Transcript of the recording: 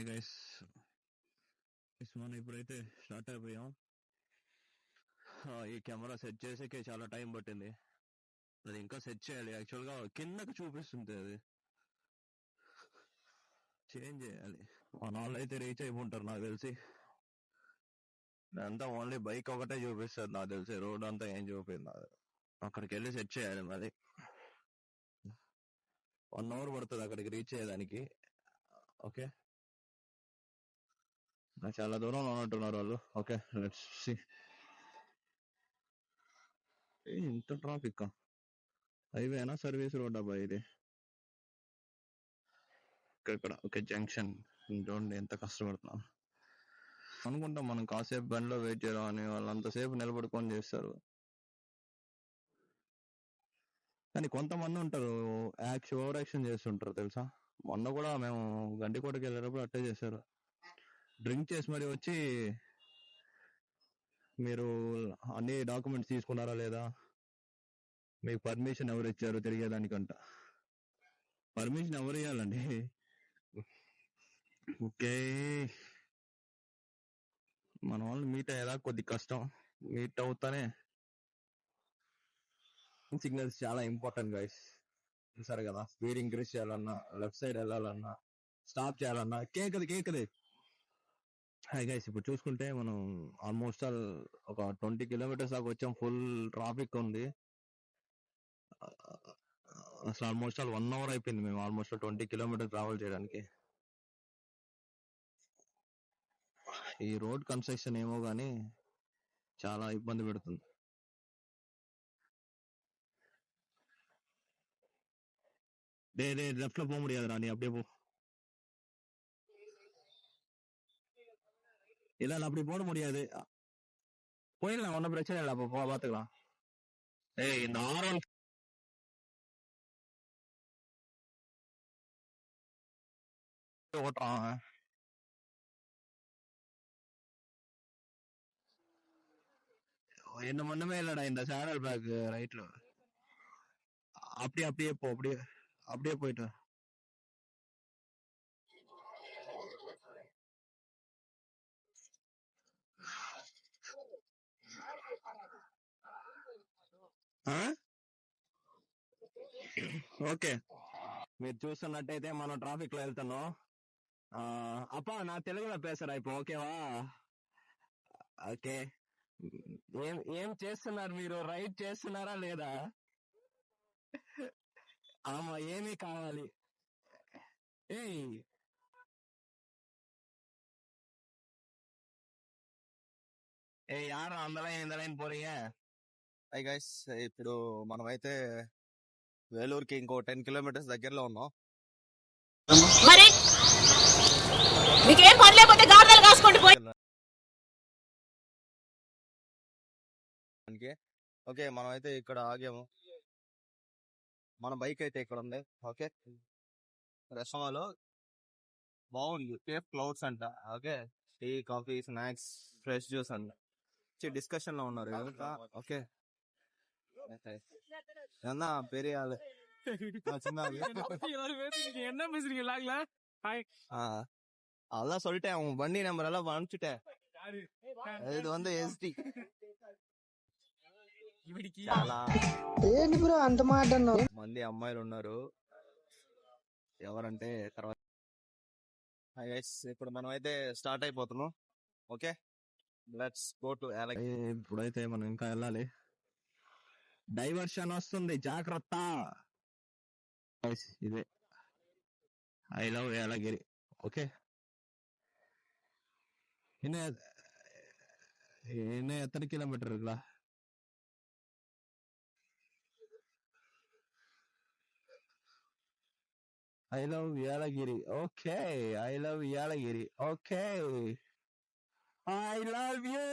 Hi guys, మనం ఇప్పుడైతే start అయిపోయాం. ఈ కెమెరా సెట్ చేసేకే చాలా టైం పట్టింది. అది ఇంకా సెట్ చేయాలి. యాక్చువల్గా కిందకి చూపిస్తుంది, అది చేంజ్ చేయాలి. మన వాళ్ళు అయితే రీచ్ అయిపోంటారు నాకు తెలిసి. అంతా ఓన్లీ బైక్ ఒకటే చూపిస్తుంది నాకు తెలిసి, రోడ్ అంతా ఏం చూపింది. అక్కడికి వెళ్ళి సెట్ చేయాలి. మరి 1 hour పడుతుంది అక్కడికి రీచ్ అయ్యేదానికి. ఓకే, చాలా దూరంలో ఉన్నట్టున్నారు వాళ్ళు. Okay, let's see. ఇంత ట్రాఫిక్, హైవేనా సర్వీస్ రోడ్ అబ్బా ఇది? ఇక్కడ ఓకే, జంక్షన్. చూడండి ఎంత కష్టపడుతున్నాం అనుకుంటాం మనం. కాసేపు బండిలో వెయిట్ చేయడం అని వాళ్ళు అంతసేపు నిలబడుకొని చేస్తారు. కానీ కొంతమంది ఉంటారు ఓవర్ యాక్షన్ చేస్తుంటారు తెలుసా. మొన్న కూడా మేము గండికోటకి వెళ్ళేటప్పుడు అట్టే చేశారు. డ్రింక్ చేసి మరి వచ్చి, మీరు అన్ని డాక్యుమెంట్స్ తీసుకున్నారా లేదా, మీకు పర్మిషన్ ఎవరు ఇచ్చారు తిరిగేదానికంట. పర్మిషన్ ఎవరు ఇవ్వాలండి? ఓకే, మన వాళ్ళు మీట్ అయ్యేదా కొద్ది కష్టం. మీట్ అవుతానే సిగ్నల్స్ చాలా ఇంపార్టెంట్ గైస్. చూసారు కదా, స్పీడ్ ఇంక్రీజ్ చేయాలన్నా, లెఫ్ట్ సైడ్ వెళ్ళాలన్నా, స్టాప్ చేయాలన్నా కేకది. హాయ్ గైస్, ఇప్పుడు చూసుకుంటే మనం ఆల్మోస్ట్ ఒక 20 kilometers దాకా వచ్చాం. ఫుల్ ట్రాఫిక్ ఉంది. అసలు ఆల్మోస్ట్ 1 hour అయిపోయింది మేము ఆల్మోస్ట్ 20 kilometers ట్రావెల్ చేయడానికి. ఈ రోడ్ కన్స్ట్రక్షన్ ఏమో గానీ చాలా ఇబ్బంది పెడుతుంది. லெஃப்ட்ல போக முடியாதுடா, நீ அப்படியே போ. இல்ல அப்படி போட முடியாது, போயிடலாம், ஒன்றும் பிரச்சனை இல்லை. அப்போ பாத்துக்கலாம். இந்த ஆர்எல் ஓட்டுறான். என்ன ஒண்ணுமே இல்லடா, இந்த சேனல் பேக் ரைட்ல அப்படியே போ, அப்படியே போயிட்டு. ఓకే, మీరు చూస్తున్నట్టయితే మనం ట్రాఫిక్ లో వెళ్తున్నాం. అప్పా నా తెలుగులో పేసరా ఇప్పుడు, ఓకేవా? ఓకే, ఏం చేస్తున్నారు మీరు? రైడ్ చేస్తున్నారా లేదా? ఆమా, ఏమీ కావాలి? యారు అందలైన్ పోறீங்க? హై గైస్, ఇప్పుడు మనమైతే వేలూరుకి ఇంకో 10 kilometers దగ్గరలో ఉన్నాం. మరి మీకేం పని లేకపోతే గార్డెలు కాసుకుంటూ పోయి. ఓకే, మనమైతే ఇక్కడ ఆగాము. మన బైక్ అయితే ఇక్కడ ఉంది. ఓకే, రెస్టారెంట్లో బాగుంది, కేఫ్ క్లౌడ్స్ అంట. Okay, tea, coffee, snacks, fresh juice అంట. డిస్కషన్ లో ఉన్నారు. ఓకే, என்ன பெரிய ஆளு, என்ன பேசுறீங்க? அதான் சொல்லிட்டேன், உங்க வண்டி நம்பர் எல்லாம் அனுப்பிச்சுட்டேன். இது வந்து ఎస్టీ. చాలా అంత మాట మంది అమ్మాయిలు ఉన్నారు. ఎవరంటే తర్వాత. ఇప్పుడు మనం అయితే స్టార్ట్ అయిపోతున్నాం. Okay, let's go to Yelagiri. ఇప్పుడైతే మనం ఇంకా వెళ్ళాలి. డైవర్షన్ వస్తుంది, జాగ్రత్త. ఇదే ఐ లవ్ యాలగిరి. ఓకే, இன்னும் எத்தனை கிலோமீட்டர் இருக்குல்ல? I love Yalagiri. Okay, I love Yalagiri. Okay, I love you.